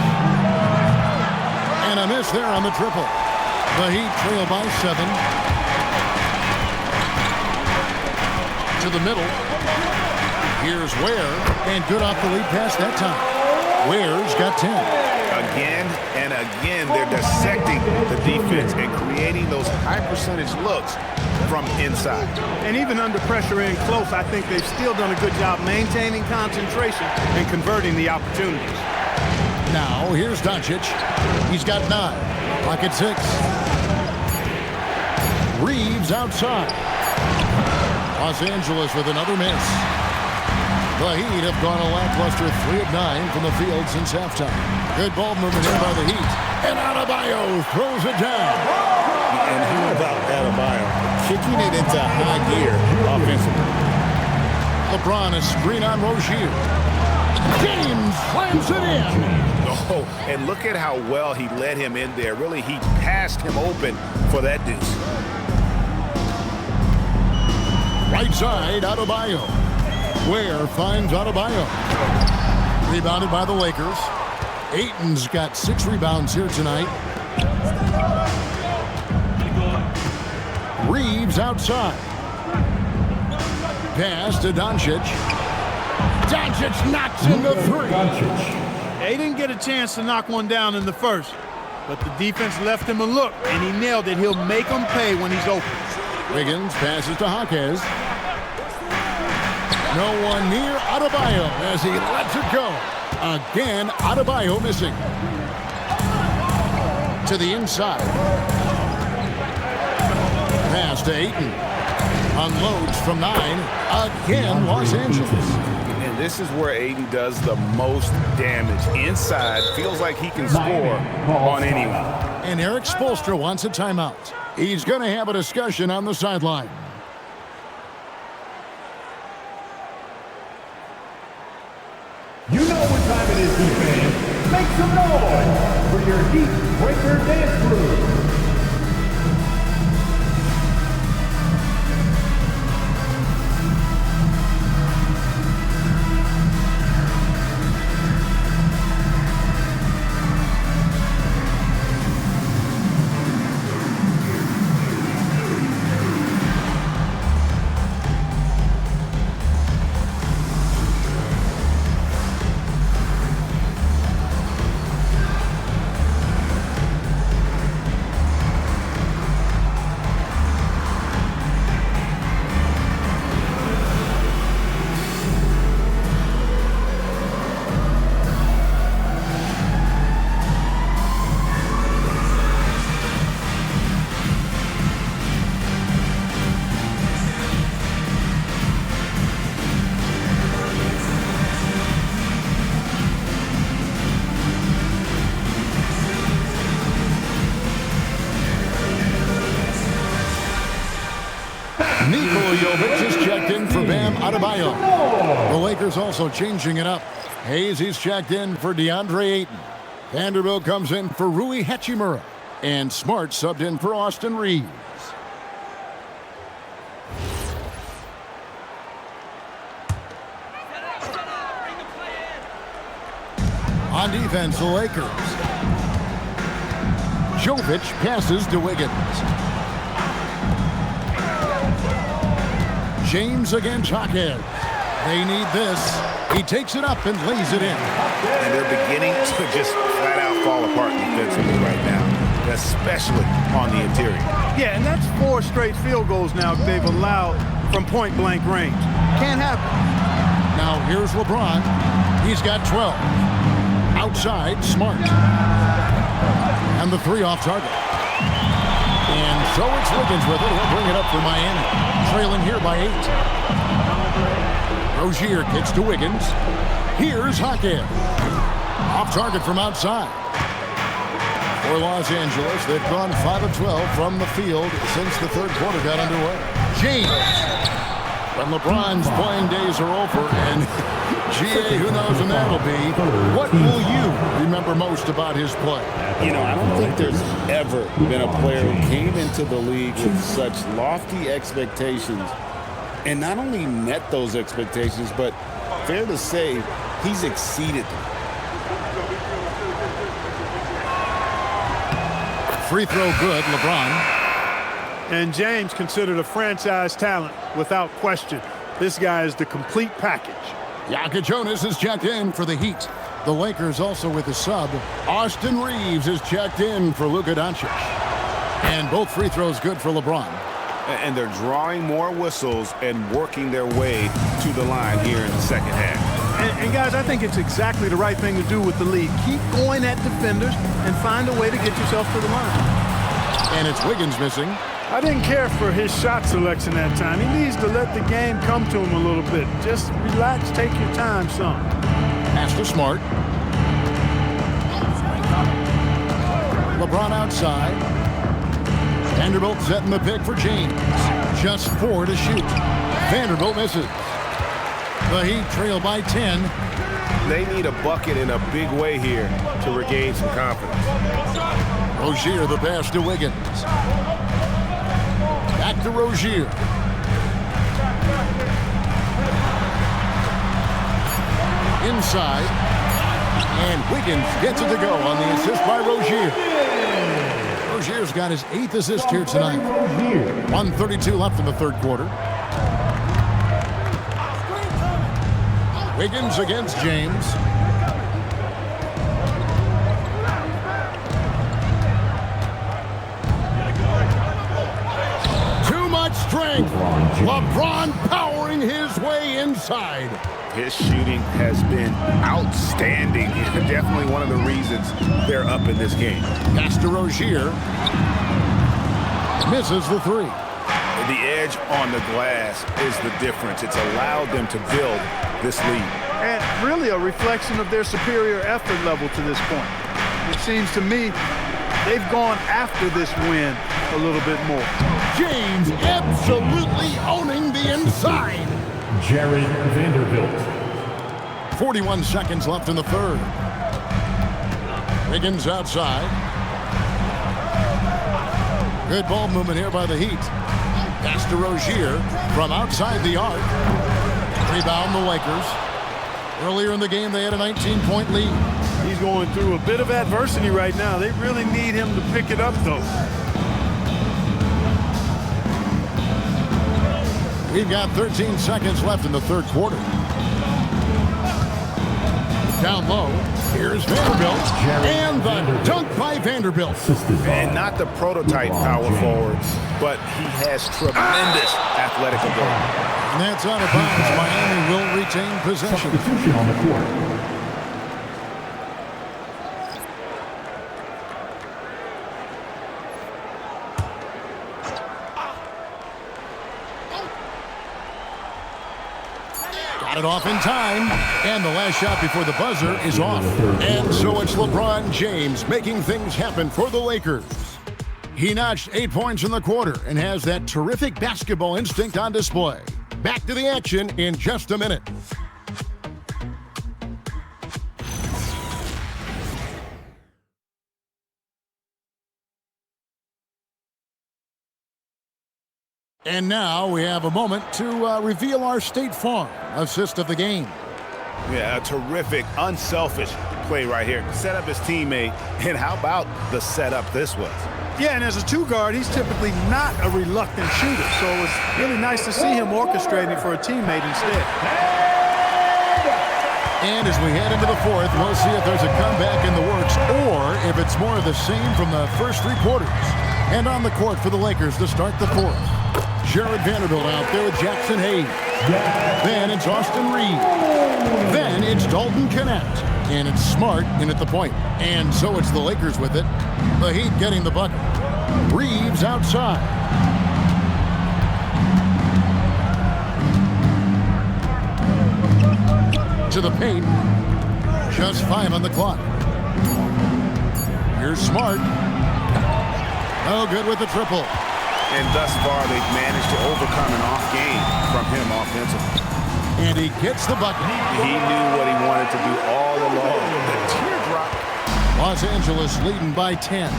And a miss there on the triple. The Heat trail by 7. To the middle. Here's Ware. And good off the lead pass that time. Ware's got 10. Again and again, they're dissecting the defense and creating those high-percentage looks from inside. And even under pressure in close, I think they've still done a good job maintaining concentration and converting the opportunities. Now, here's Doncic. He's got 9. Pocket 6. Reeves outside. Los Angeles with another miss. The Heat have gone a lackluster 3 of 9 from the field since halftime. Good ball movement in by the Heat. And Adebayo throws it down. And how about Adebayo kicking it into high gear offensively? LeBron, a screen on Rozier. James slams it in. Oh, and look at how well he led him in there. Really, he passed him open for that deuce. Right side, Adebayo. Ware finds Adebayo. Rebounded by the Lakers. Ayton's got 6 rebounds here tonight. Reeves outside. Pass to Doncic. Doncic knocks in the 3. They didn't get a chance to knock one down in the first, but the defense left him a look, and he nailed it. He'll make them pay when he's open. Wiggins passes to Jaquez. No one near Adebayo as he lets it go. Again, Adebayo missing. To the inside. Pass to Ayton. Unloads from 9. Again, Los Angeles. And this is where Ayton does the most damage. Inside, feels like he can score on anyone. And Eric Spoelstra wants a timeout. He's going to have a discussion on the sideline. You know what time it is, Heat fans. Make some noise for your Heat Breaker Dance Crew. Jovic is checked in for Bam Adebayo. The Lakers also changing it up. Hayes is checked in for DeAndre Ayton. Vanderbilt comes in for Rui Hachimura. And Smart subbed in for Austin Reeves. On defense, the Lakers. Jovic passes to Wiggins. James against Hawkins. They need this. He takes it up and lays it in. And they're beginning to just flat out fall apart defensively right now, especially on the interior. Yeah, and that's 4 straight field goals now they've allowed from point-blank range. Can't happen. Now here's LeBron. He's got 12. Outside, Smart. And the 3 off target. And so it's Wiggins with it. He'll bring it up for Miami. Trailing here by 8. Rozier gets to Wiggins. Here's Hawkins. Off target from outside. For Los Angeles, they've gone 5 of 12 from the field since the third quarter got underway. James. When LeBron's playing days are over, and GA, who knows when that'll be. What will you remember most about his play? You know, I don't think there's ever been a player who came into the league with such lofty expectations and not only met those expectations, but fair to say, he's exceeded them. Free throw good, LeBron. And James considered a franchise talent without question. This guy is the complete package. Jokic Jonas is checked in for the Heat. The Lakers also with a sub. Austin Reeves is checked in for Luka Doncic. And both free throws good for LeBron. And they're drawing more whistles and working their way to the line here in the second half. And guys, I think it's exactly the right thing to do with the lead. Keep going at defenders and find a way to get yourself to the line. And it's Wiggins missing. I didn't care for his shot selection that time. He needs to let the game come to him a little bit. Just relax, take your time some. Pass to Smart. LeBron outside. Vanderbilt setting the pick for James. Just 4 to shoot. Vanderbilt misses. The Heat trail by 10. They need a bucket in a big way here to regain some confidence. Rozier the pass to Wiggins. Back to Rozier. Inside. And Wiggins gets it to go on the assist by Rozier. Rozier's got his 8th assist here tonight. 1:32 left in the third quarter. Wiggins against James. Too much strength. LeBron powering his way inside. His shooting has been outstanding. Definitely one of the reasons they're up in this game. Pass to Rozier. Misses the 3. The edge on the glass is the difference. It's allowed them to build this lead. And really a reflection of their superior effort level to this point. It seems to me they've gone after this win a little bit more. James absolutely owning the inside. Jared Vanderbilt. 41 seconds left in the third. Wiggins outside. Good ball movement here by the Heat. Pass to Rozier from outside the arc. Rebound the Lakers. Earlier in the game, they had a 19-point lead. He's going through a bit of adversity right now. They really need him to pick it up, though. We've got 13 seconds left in the third quarter. Down low, here's Vanderbilt, and the dunk by Vanderbilt. And not the prototype power forward, but he has tremendous athletic ability. And that's out of bounds. Miami will retain possession. Substitution on the court. Got it off in time, and the last shot before the buzzer is off. And so it's LeBron James making things happen for the Lakers. He notched 8 points in the quarter and has that terrific basketball instinct on display. Back to the action in just a minute. And now we have a moment to reveal our State Farm assist of the game. Yeah, a terrific, unselfish play right here. Set up his teammate, and how about the setup this was? Yeah, and as a two guard, he's typically not a reluctant shooter, so it's really nice to see him orchestrating for a teammate instead. And as we head into the fourth, we'll see if there's a comeback in the works or if it's more of the same from the first three quarters. And on the court for the Lakers to start the fourth, Jared Vanderbilt out there with Jackson Hayes. Then it's Austin Reed. Then it's Dalton Kennett. And it's Smart in at the point. And so it's the Lakers with it. The Heat getting the bucket. Reeves outside. To the paint. Just 5 on the clock. Here's Smart. Oh, good with the triple. And thus far, they've managed to overcome an off game from him offensively. And he gets the bucket. He knew what he wanted to do all along. The teardrop. Los Angeles leading by 10.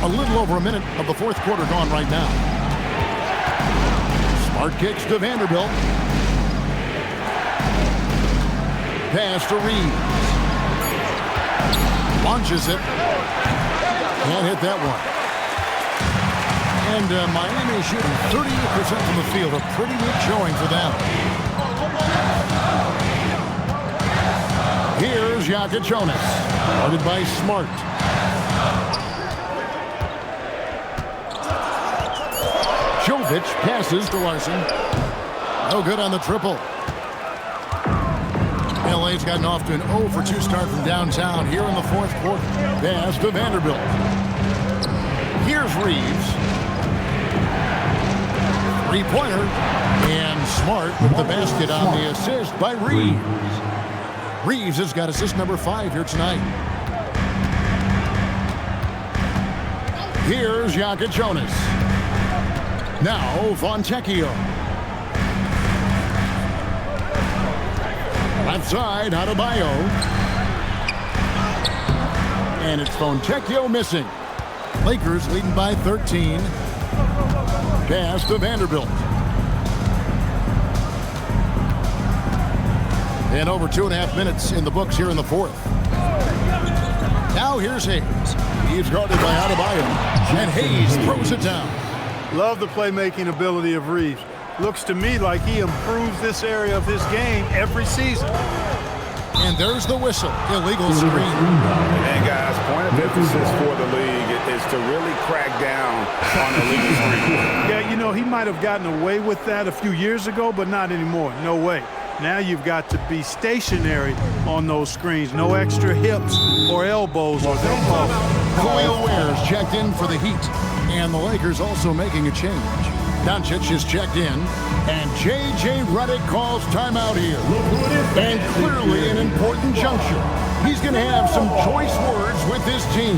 A little over a minute of the fourth quarter gone right now. Smart kicks to Vanderbilt. Pass to Reeves. Launches it. Can't hit that one. And Miami shooting 38% from the field. A pretty weak showing for them. Here's Jonas. Guarded by Smart. Jovic passes to Larson. No good on the triple. LA's gotten off to an 0 for 2 start from downtown here in the fourth quarter. Pass to Vanderbilt. Here's Reeves. Three-pointer. And Smart with the basket on the assist by Reeves. Reeves has got assist number 5 here tonight. Here's Jonas. Now Fontecchio. Left side, Adebayo. And it's Fontecchio missing. Lakers leading by 13. Pass to Vanderbilt. And over 2.5 minutes in the books here in the fourth. Now here's Hayes. He's guarded by Adebayo. And Hayes throws it down. Love the playmaking ability of Reeves. Looks to me like he improves this area of his game every season. And there's the whistle. Illegal screen. And guys, point of emphasis for the league is to really crack down on illegal screen. Yeah, you know, he might have gotten away with that a few years ago, but not anymore. No way. Now you've got to be stationary on those screens. No extra hips or elbows or they'll call. Khalil Ware's checked in for the Heat. And the Lakers also making a change. Doncic is checked in, and J.J. Redick calls timeout here. And clearly an important juncture. He's going to have some choice words with his team.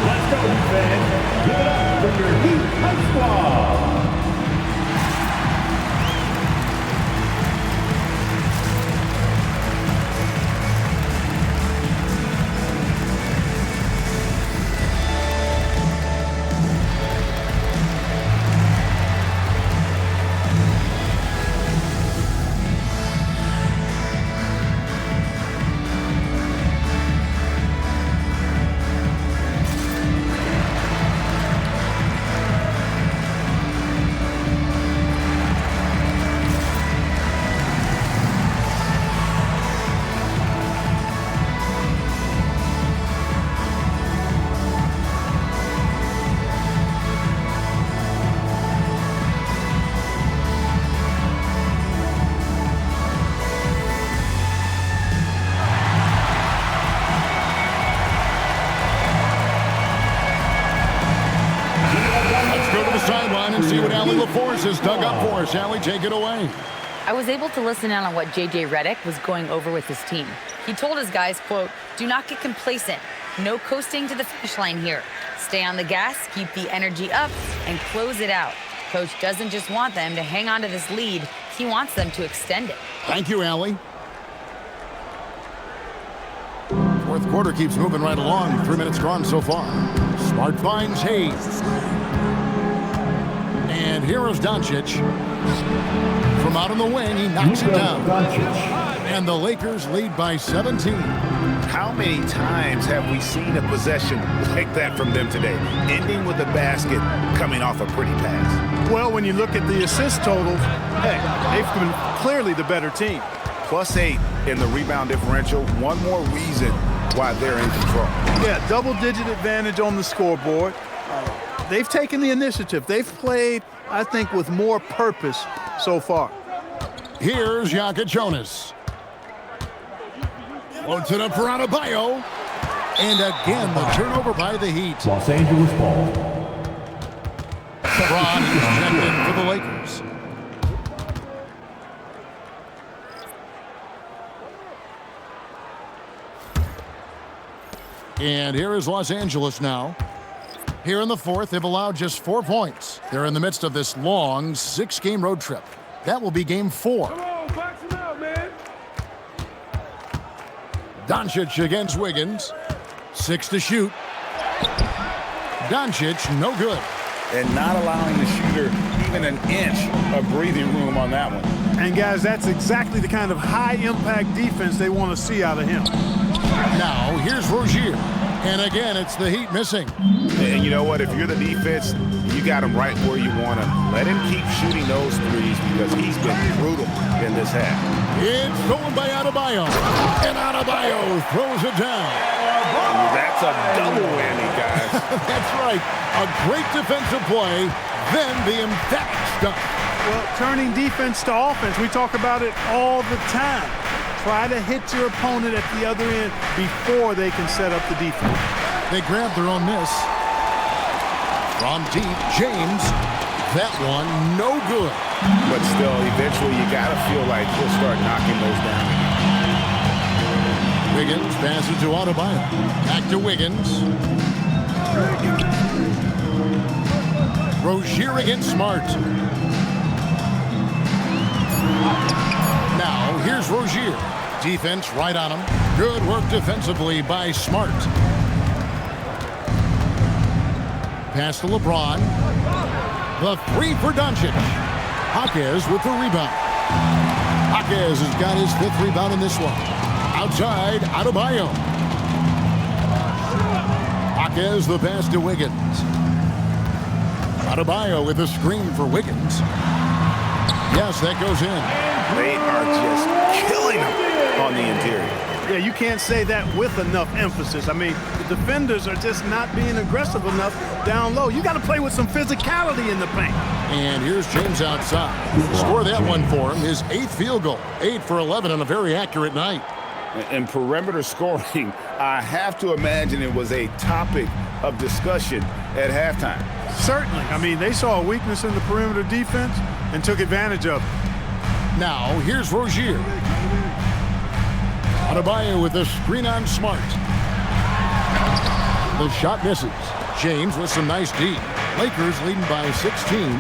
Let's go, fans. Give it up for your Heat High Squad. Is dug up for us. Allie, take it away. I was able to listen in on what J.J. Redick was going over with his team. He told his guys, quote, "Do not get complacent. No coasting to the finish line here. Stay on the gas, keep the energy up, and close it out. Coach doesn't just want them to hang on to this lead. He wants them to extend it." Thank you, Allie. Fourth quarter keeps moving right along. 3 minutes gone so far. Smart finds Hayes. And here is Doncic. From out on the wing, he knocks it down. And the Lakers lead by 17. How many times have we seen a possession like that from them today, ending with a basket coming off a pretty pass? Well, when you look at the assist totals, hey, they've been clearly the better team. +8 in the rebound differential. One more reason why they're in control. Yeah, double-digit advantage on the scoreboard. They've taken the initiative. They've played, I think, with more purpose so far. Here's Yaka Jonas. Floats it up for Adebayo. And again, the turnover by the Heat. Los Angeles ball. LeBron is checked in for the Lakers. And here is Los Angeles now. Here in the fourth, they've allowed just 4 points. They're in the midst of this long 6-game road trip. That will be game 4. Come on, box it out, man. Doncic against Wiggins. 6 to shoot. Doncic, no good. And not allowing the shooter even an inch of breathing room on that one. And, guys, that's exactly the kind of high-impact defense they want to see out of him. Now, here's Rozier. And again, it's the Heat missing. And you know what? If you're the defense, you got him right where you want him. Let him keep shooting those threes because he's been brutal in this half. It's stolen by Adebayo. And Adebayo throws it down. That's a double whammy, guys. That's right. A great defensive play, then the emphatic stuff. Well, turning defense to offense, we talk about it all the time. Try to hit your opponent at the other end before they can set up the defense. They grab their own miss. From deep, James. That one, no good. But still, eventually you got to feel like he'll start knocking those down. Wiggins passes to Adebayo. Back to Wiggins. Rozier against Smart. Now, here's Rozier. Defense right on him. Good work defensively by Smart. Pass to LeBron. The 3 for Doncic. Jaquez with the rebound. Jaquez has got his 5th rebound in this one. Outside, Adebayo. Jaquez the pass to Wiggins. Adebayo with a screen for Wiggins. Yes, that goes in. They are just killing him on the interior. Yeah, you can't say that with enough emphasis. I mean, the defenders are just not being aggressive enough down low. You got to play with some physicality in the paint. And here's James outside. Score that one for him. His 8th field goal. 8 for 11 on a very accurate night. And perimeter scoring, I have to imagine it was a topic of discussion at halftime. Certainly. I mean, they saw a weakness in the perimeter defense and took advantage of it. Now, here's Rozier. Adebayo with a screen on Smart. The shot misses. James with some nice D. Lakers leading by 16.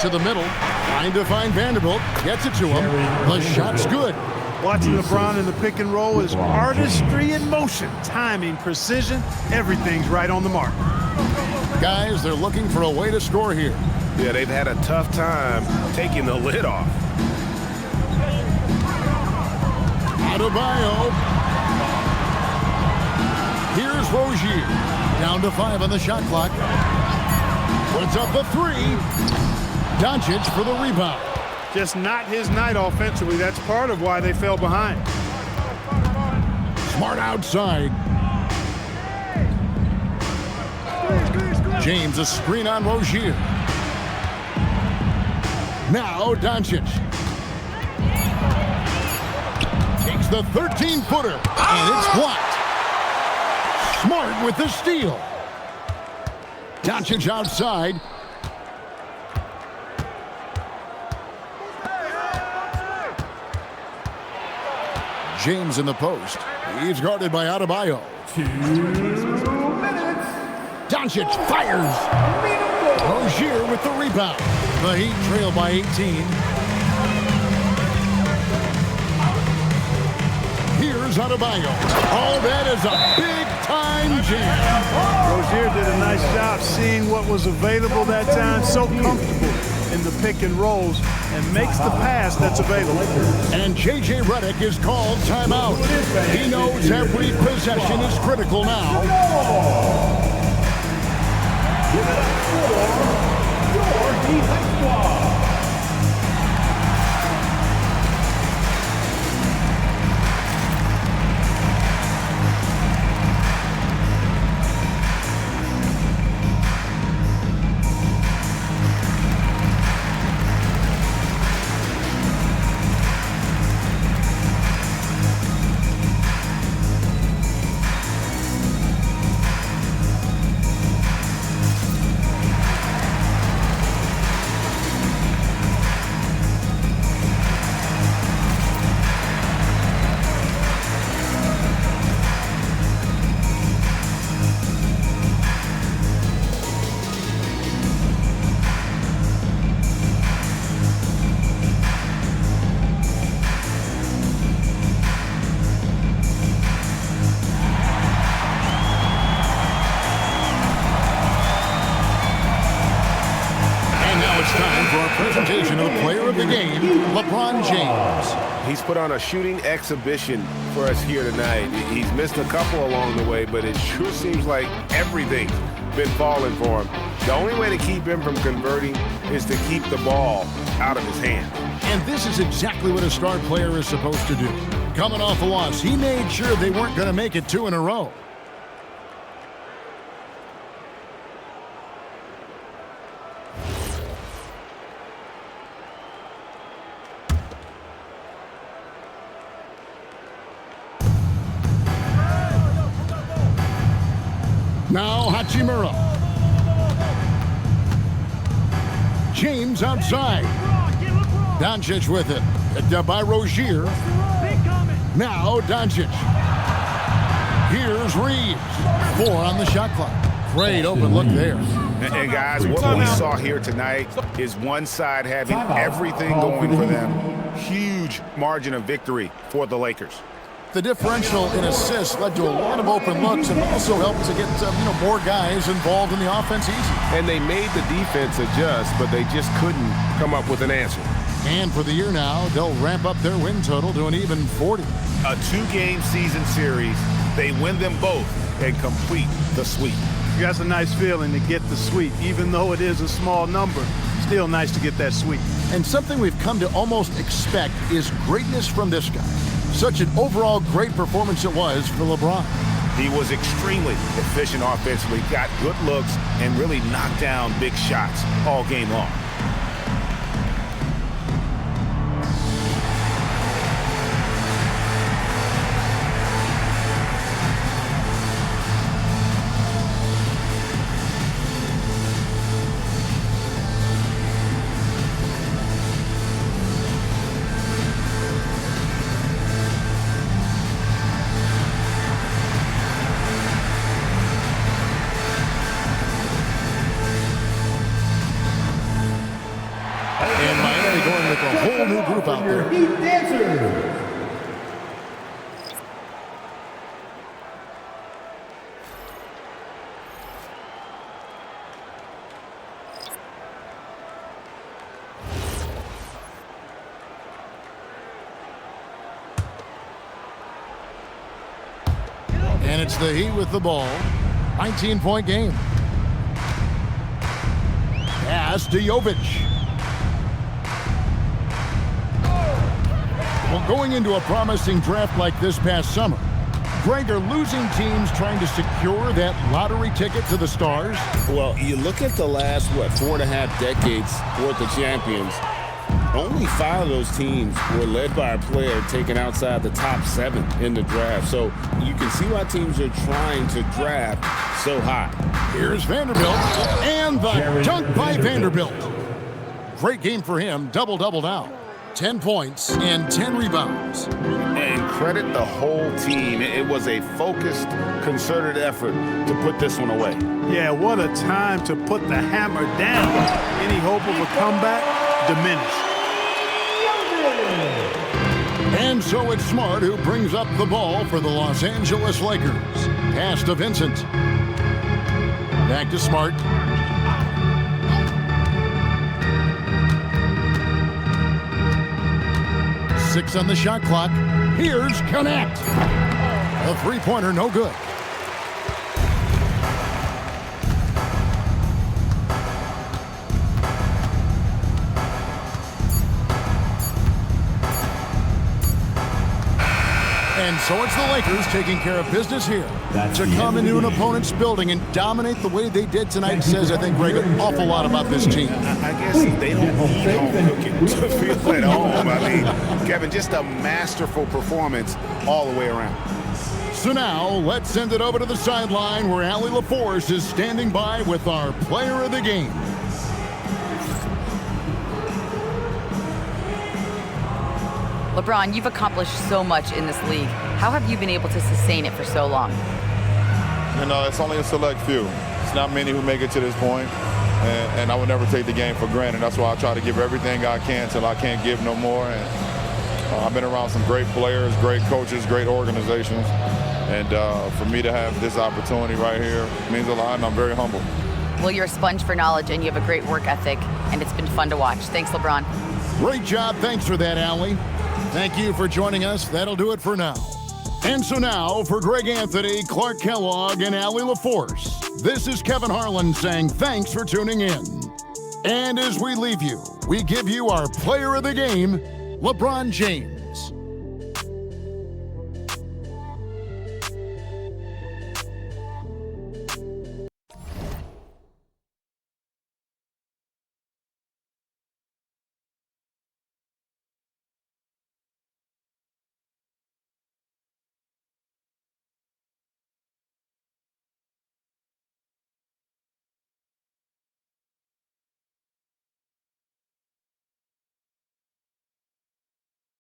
To the middle, trying to find Vanderbilt. Gets it to him. The shot's good. Watching LeBron in the pick and roll is artistry in motion. Timing, precision, everything's right on the mark. Guys, they're looking for a way to score here. Yeah, they've had a tough time taking the lid off. Adebayo. Here's Rozier. Down to 5 on the shot clock. Puts up the 3. Doncic for the rebound. Just not his night offensively. That's part of why they fell behind. Smart outside. James a screen on Rozier. Now Doncic. Takes the 13-footer, and it's blocked. Smart with the steal. Doncic outside. James in the post. He's guarded by Adebayo. 2 minutes. Doncic fires. Rozier with the rebound. The Heat trail by 18. Here's Here's Adebayo. Oh, that is a big-time jam. Rozier did a nice job seeing what was available that time. So comfortable in the pick and rolls and makes the pass that's available. And J.J. Redick is called timeout. He knows every possession is critical now. Give it up for your Heat High Squad. Presentation of the player of the game, LeBron James. He's put on a shooting exhibition for us here tonight. He's missed a couple along the way, but it sure seems like everything's been falling for him. The only way to keep him from converting is to keep the ball out of his hand. And this is exactly what a star player is supposed to do. Coming off a loss, he made sure they weren't going to make it 2 in a row. Now Hachimura. James outside. Doncic with it. Picked up by Rozier. Now Doncic. Here's Reeves. 4 on the shot clock. Great open look there. And guys, what we saw here tonight is one side having everything going for them. Huge margin of victory for the Lakers. The differential in assists led to a lot of open looks and also helped to get more guys involved in the offense easy. And they made the defense adjust, but they just couldn't come up with an answer. And for the year now, they'll ramp up their win total to an even 40. A 2-game season series. They win them both and complete the sweep. That's a nice feeling to get the sweep. Even though it is a small number, still nice to get that sweep. And something we've come to almost expect is greatness from this guy. Such an overall great performance it was for LeBron. He was extremely efficient offensively, got good looks, and really knocked down big shots all game long. Group out there. Heat dancers. And it's the Heat with the ball. 19-point game. Pass to Jovic. Well, going into a promising draft like this past summer, Greg, are losing teams trying to secure that lottery ticket to the stars? Well, you look at the last, 4.5 decades worth of champions, only 5 of those teams were led by a player taken outside the top 7 in the draft. So you can see why teams are trying to draft so high. Here's Vanderbilt, and the dunk by Vanderbilt. Great game for him, double-double now. 10 points and 10 rebounds. And credit the whole team. It was a focused, concerted effort to put this one away. Yeah, what a time to put the hammer down. Any hope of a comeback diminished. And so it's Smart who brings up the ball for the Los Angeles Lakers. Pass to Vincent. Back to Smart. Six on the shot clock. Here's Connect. A three-pointer, no good. And so it's the Lakers taking care of business here. To come into an opponent's building and dominate the way they did tonight says, I think, Greg, an awful lot about this team. I guess they don't need home cooking to feel at home. I mean, Kevin, just a masterful performance all the way around. So now, let's send it over to the sideline where Allie LaForce is standing by with our player of the game. LeBron, you've accomplished so much in this league. How have you been able to sustain it for so long? You know, it's only a select few. It's not many who make it to this point, and I would never take the game for granted. That's why I try to give everything I can till I can't give no more. And I've been around some great players, great coaches, great organizations, and for me to have this opportunity right here means a lot, and I'm very humble. Well, you're a sponge for knowledge, and you have a great work ethic, and it's been fun to watch. Thanks, LeBron. Great job. Thanks for that, Allie. Thank you for joining us. That'll do it for now. And so now, for Greg Anthony, Clark Kellogg, and Allie LaForce, this is Kevin Harlan saying thanks for tuning in. And as we leave you, we give you our player of the game, LeBron James.